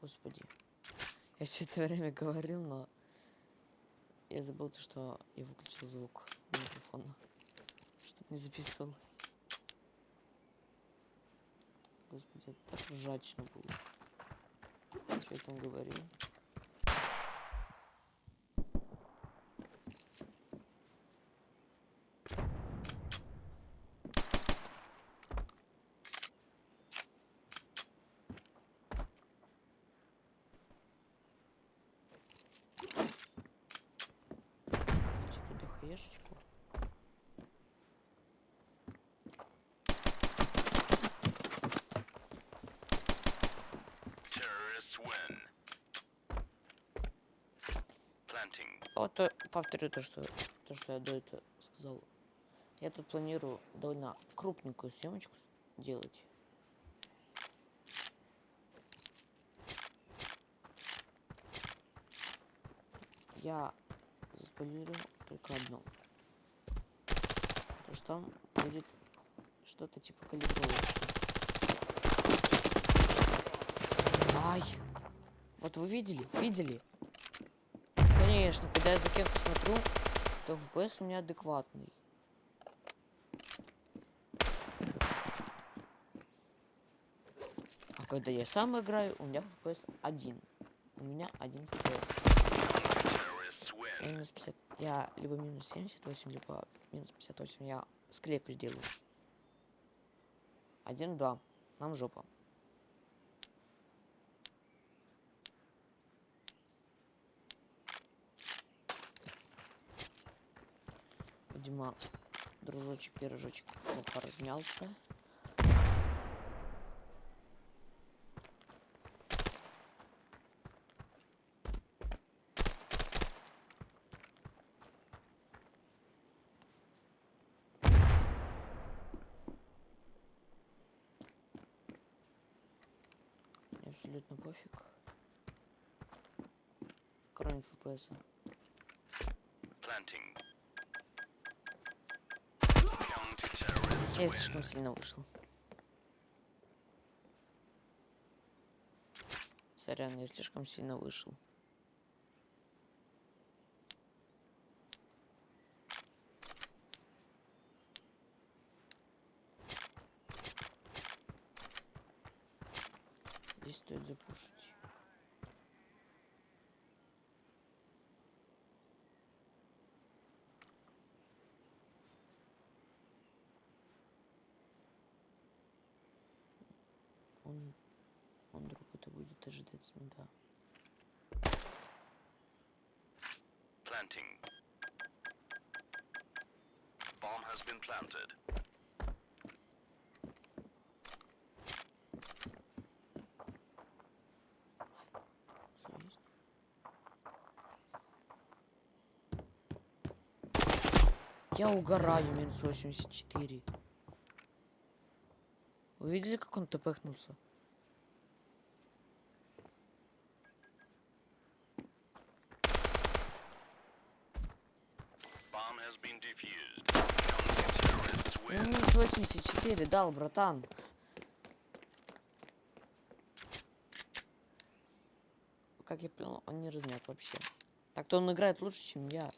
Господи. Я все это время говорил, но я забыл то, что я выключил звук микрофона, чтобы не записывал. Господи, это так ржачно было. Что я там говорил? Идти туда хаешечку. Вот повторю то, что я до этого сказал. Я тут планирую довольно крупненькую съемочку делать. Я заспойлерю только одно. То, что там будет что-то типа калибровки. Ай! Вот вы видели? Видели? Конечно, когда я за кем-то смотрю, то FPS у меня адекватный. А когда я сам играю, у меня FPS 1. У меня 1 FPS. Я минус 50. Я либо минус 78, либо минус 58. Я склейку сделаю. 1-2. Нам жопа. Видимо, дружочек-пирожочек плохо размялся. Мне абсолютно пофиг. Кроме FPS. Я слишком сильно вышел. Сорян, я слишком сильно вышел. Здесь стоит запушить. Он вдруг это будет ожидать с меня. Planting. Bomb has been planted. Я угораю, минус 84. Вы видели, как он тпхнулся? Bomb has been defused. Counter-terrorists win. Минус 84 дал, братан. Как я понял, он не разнят вообще. Так-то он играет лучше, чем я.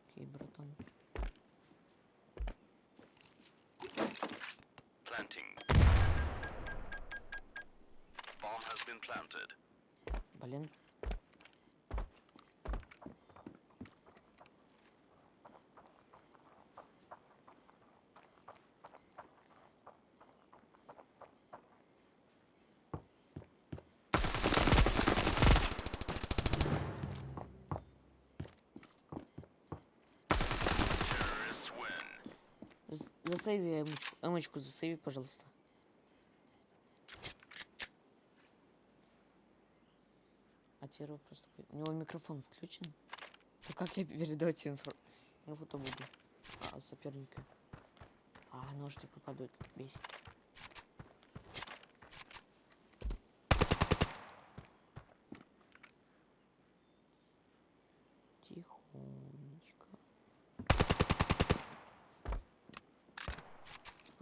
Окей, братан. Planting. Bomb has been planted. Блин. Terrorists win. Засейви эмочку, засейви, пожалуйста. А теперь вопрос такой. У него микрофон включен? То как я передать инфу-то буду? А, соперника. А, ножик падает, бесит.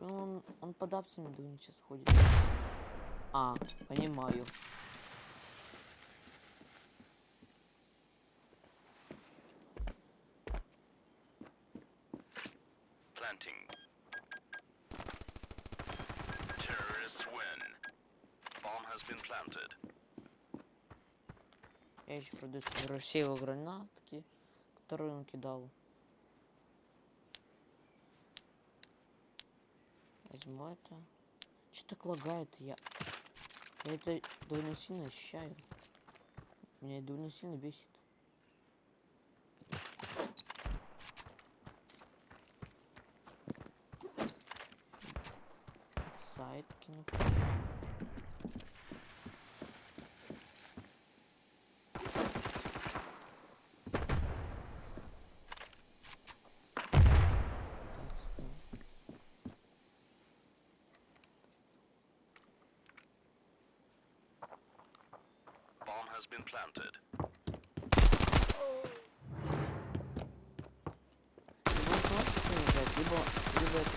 Он под апсами, думаю, сейчас ходит. А, понимаю. Planting. Terrorists win. Bomb has been planted. Я еще, правда, соберу все его гранатки, которые он кидал. Возьму это. Что так лагает? Я это довольно сильно ощущаю. Меня это довольно сильно бесит. Сайт кину. Bomb has been planted. Либо это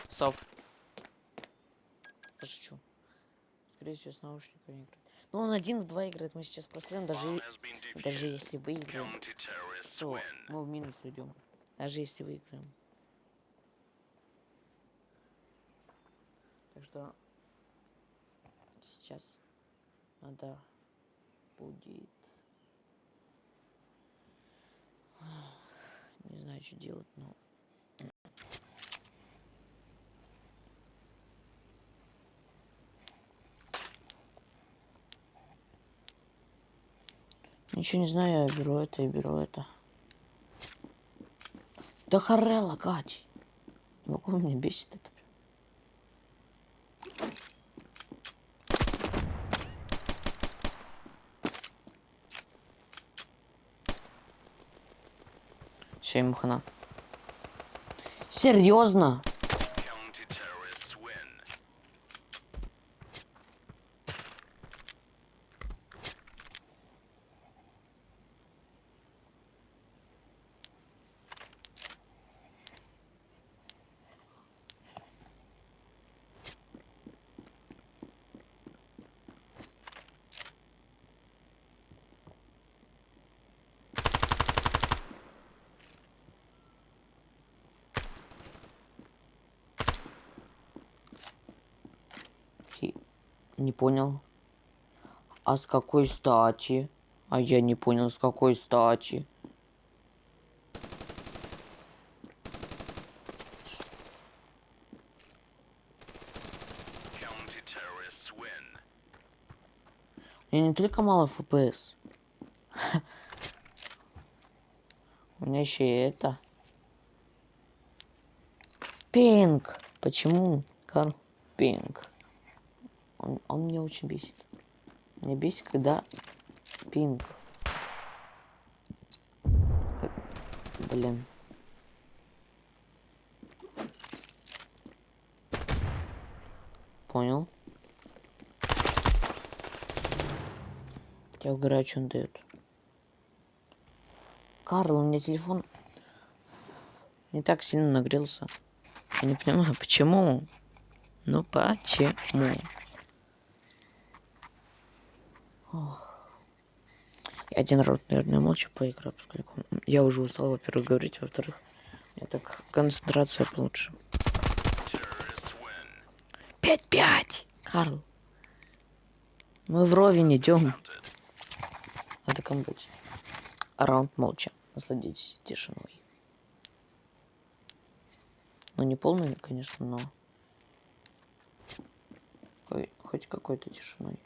софт. Я шучу. Скорее всего, с наушниками играет. Но он 1 в 2 играет. Мы сейчас прострелим, Bomb has been даже defused. если выиграем, Counter-terrorists то win. мы в минус уйдем. Даже если выиграем. Так что сейчас надо будет. Не знаю, что делать, но. Ничего не знаю, я беру это и беру это. Да хорелла, гать. Не могу, меня бесит это. Все, ему хана. Серьезно? Counter-terrorists win. Не понял. А с какой стати? А я не понял, с какой стати. Counter-terrorists win. У меня не только мало FPS. У меня еще и это. Пинг. Почему, Карл? Пинг. Он меня очень бесит. Меня бесит, когда пинг. Блин. Понял. Я угораю, что он дает. Карл, у меня телефон не так сильно нагрелся. Я не понимаю, почему? Ну почему? Ох. Я один раз, наверное, молча поиграю, поскольку я уже устал, во-первых, говорить, во-вторых, у меня так концентрация получше. 5-5! Карл. Мы вровень идем. Надо камбэчить. Раунд молча. Насладитесь тишиной. Ну, не полной, конечно, но... Хоть какой-то тишиной.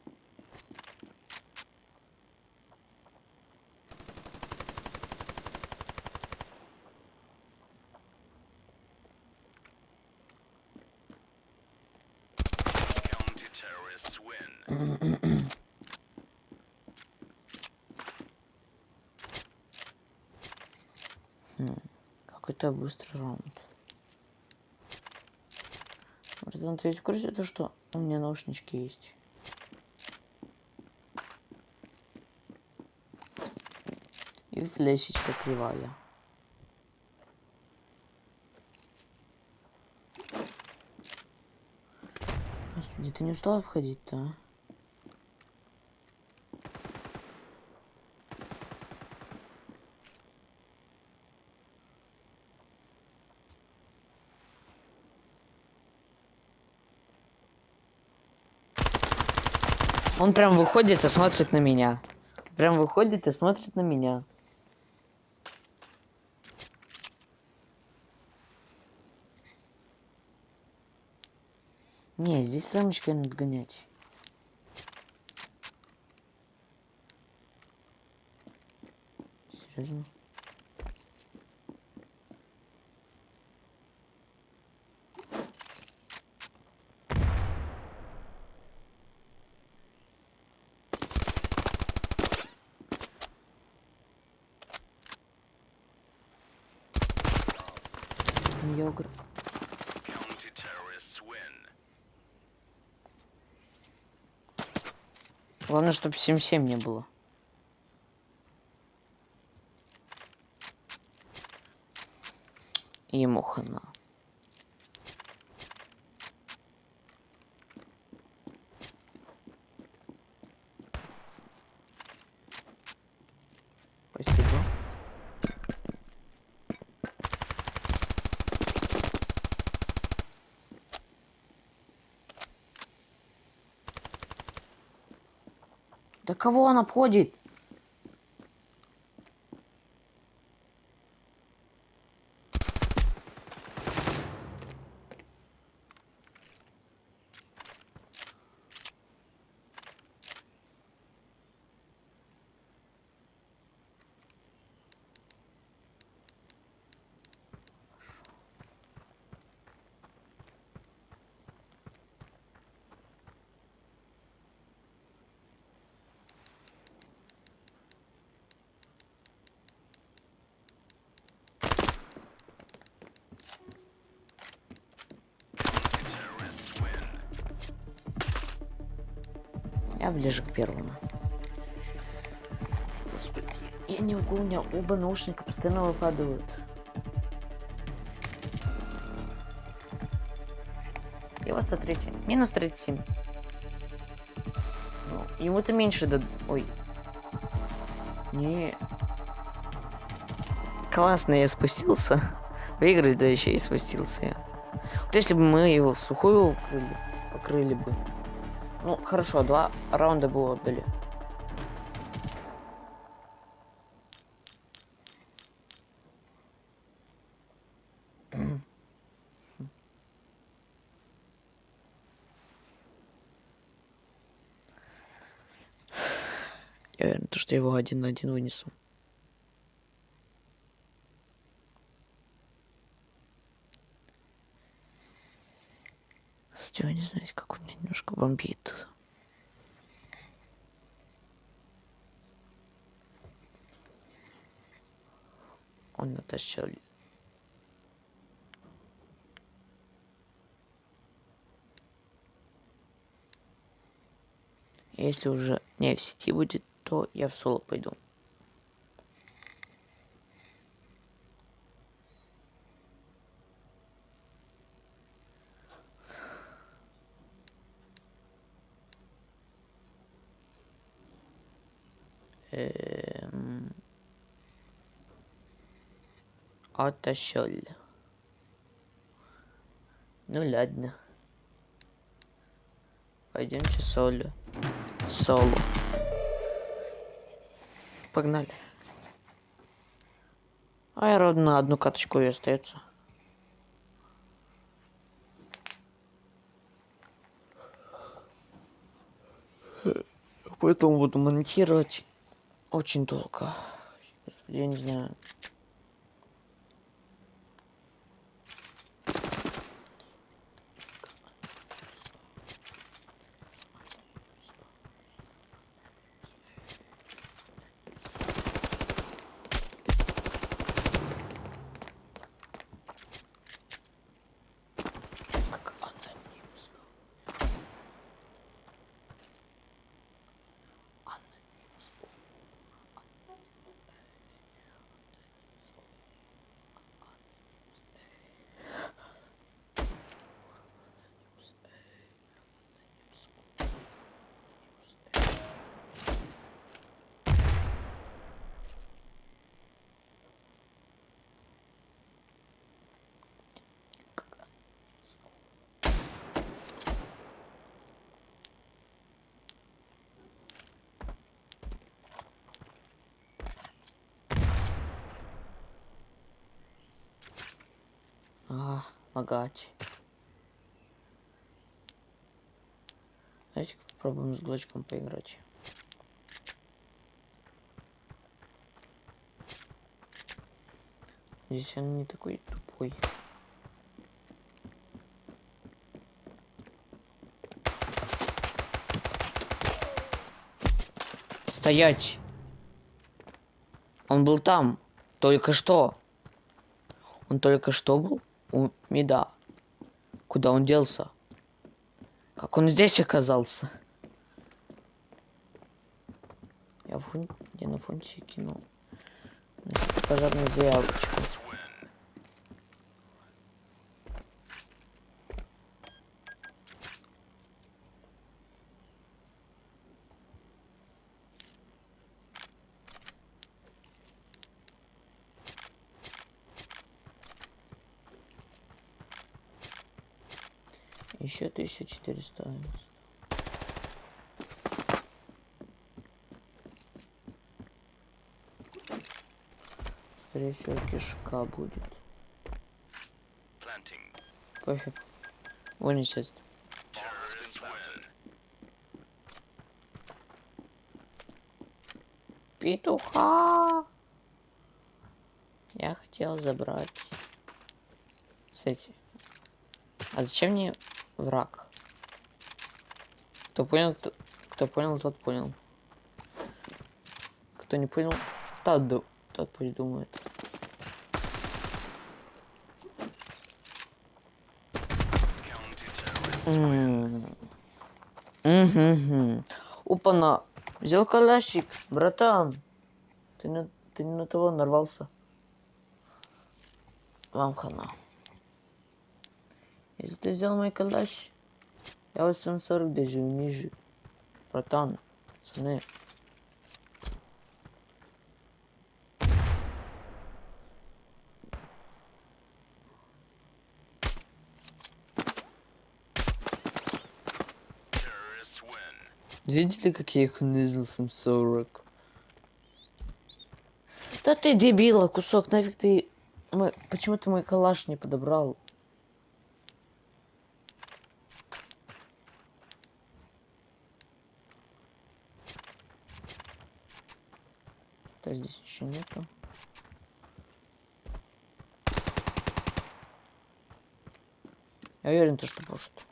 Counter-terrorists win. Какой-то быстрый раунд. Братан, ты ведь в курсе, то, что у меня наушнички есть? И флешечка кривая. Господи, ты не устала входить-то, а? Он прям выходит и смотрит на меня. Прям выходит и смотрит на меня. Не, здесь самочкой надо гонять. Серьезно? Ну, я угр... Counter-terrorists win. Главное, чтобы 7-7 не было. Ему хана. Спасибо. Да кого он обходит? Terrorists win. Я ближе к первому. Господи, я не могу, у меня оба наушника постоянно выпадают. И вот смотрите, минус 37. Ну, ему-то меньше да... Ой. Не. Классно я спустился. Выиграли, да еще и спустился я. Вот если бы мы его в сухую покрыли бы. Ну, хорошо, 2 раунда бы отдали. Я уверен, что я его 1 на 1 вынесу. Слушайте, вы не знаете, как у меня немножко бомбит. Он натащил. Если уже не в сети будет, то я в соло пойду. Оттащил. Ну ладно. Пойдемте соло. Соло. Погнали. А ровно одну каточку и остается. Поэтому буду монтировать очень долго. Господи, я не знаю. Как аноним. лагать. Давайте попробуем с Глочком поиграть. Здесь он не такой тупой. Стоять! Он был там. Только что. Он только что был у Мида. Куда он делся? Как он здесь оказался? Я на фунте кинул. Пожарную заявочку. Еще 1400. Скорее всего, кишка будет. Пофиг. Вынесет. Петуха! Я хотел забрать. Кстати. А зачем мне враг? Кто понял, кто понял, тот понял. Кто не понял, тот придумает. Опа-на! Взял калашик, братан. Ты не на того нарвался. Вам хана. Если ты взял мой калаш, я 840 даже ниже. Братан, пацаны. Видели, как я их унизил 740? Да ты дебила, кусок, нафиг ты... Почему ты мой калаш не подобрал? Да здесь еще нету. Я уверен, что пушит.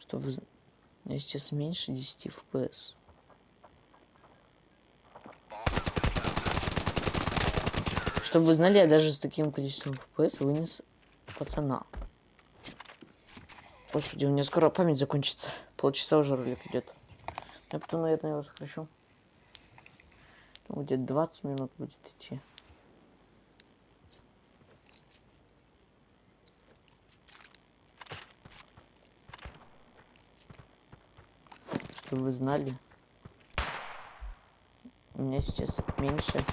Что вы... Я сейчас меньше 10 FPS. Чтобы вы знали, я даже с таким количеством FPS вынес пацана. Господи, у меня скоро память закончится. Полчаса уже ролик идет. Я потом, наверное, его сокращу. Где-то 20 минут будет идти. Чтобы вы знали, у меня сейчас меньше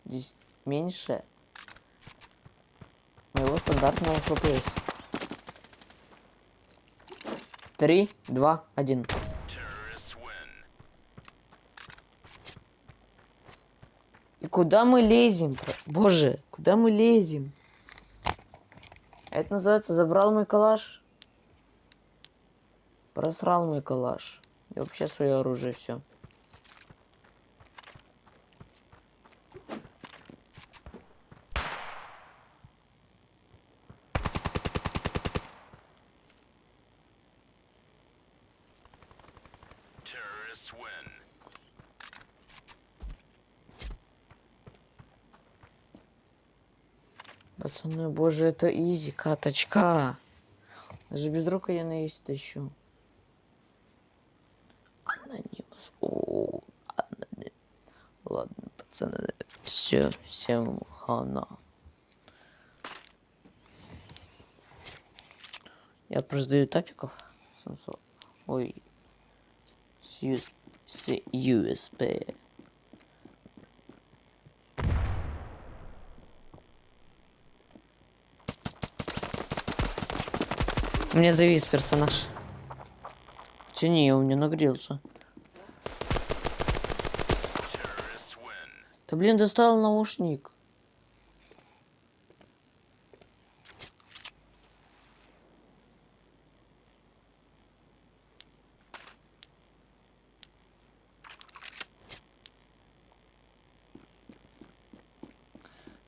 10, меньше моего стандартного FPS. 3, 2, 1. И куда мы лезем? Боже, куда мы лезем? Это называется забрал мой калаш. Просрал мой калаш. И вообще свое оружие, все. Пацаны, боже, это изи, каточка. Даже без рук я на есть тащу. Анонимус. О, аноним. Ладно, пацаны. Все, всем хана. Я продаю тапиков. Ой. С USB. У меня завис персонаж. Тяни, у меня нагрелся. Terrorists win. Да блин, достал наушник.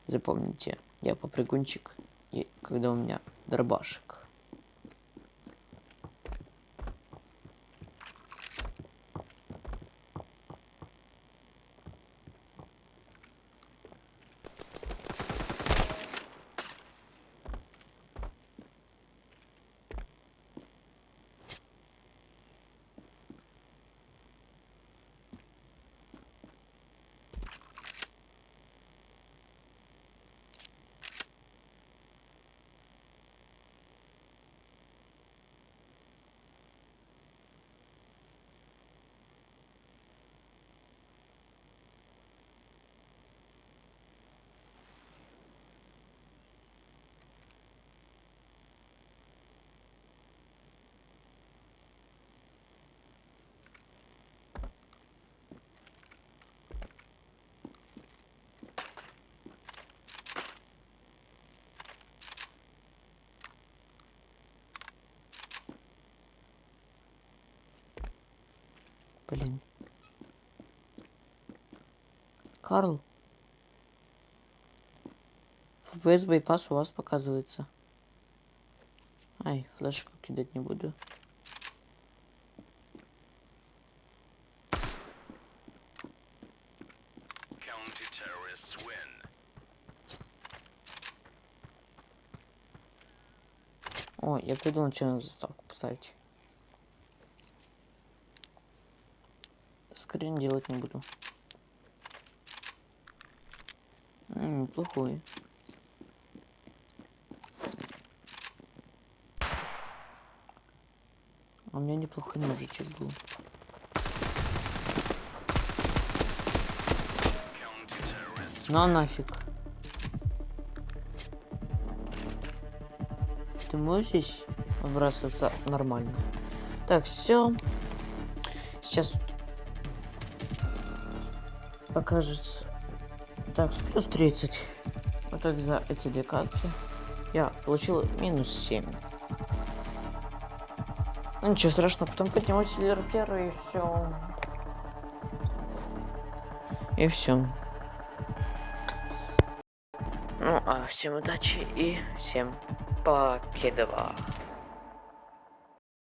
Запомните, я попрыгунчик, и когда у меня дробашек. Блин. Карл. FPS байпас у вас показывается. Ай, флешку кидать не буду. Counter-terrorists win. О, я придумал, что на заставку поставить. Скрин делать не буду. Неплохой. А у меня неплохой ножичек был. Counter-terrorists Ну а нафиг. Ты можешь здесь выбрасываться нормально? Так, все. Сейчас покажется. Так, плюс 30. Вот так за эти две катки я получил минус 7. Ну ничего страшного, потом подниму силер первый и все. И все. Ну а всем удачи и всем покедова.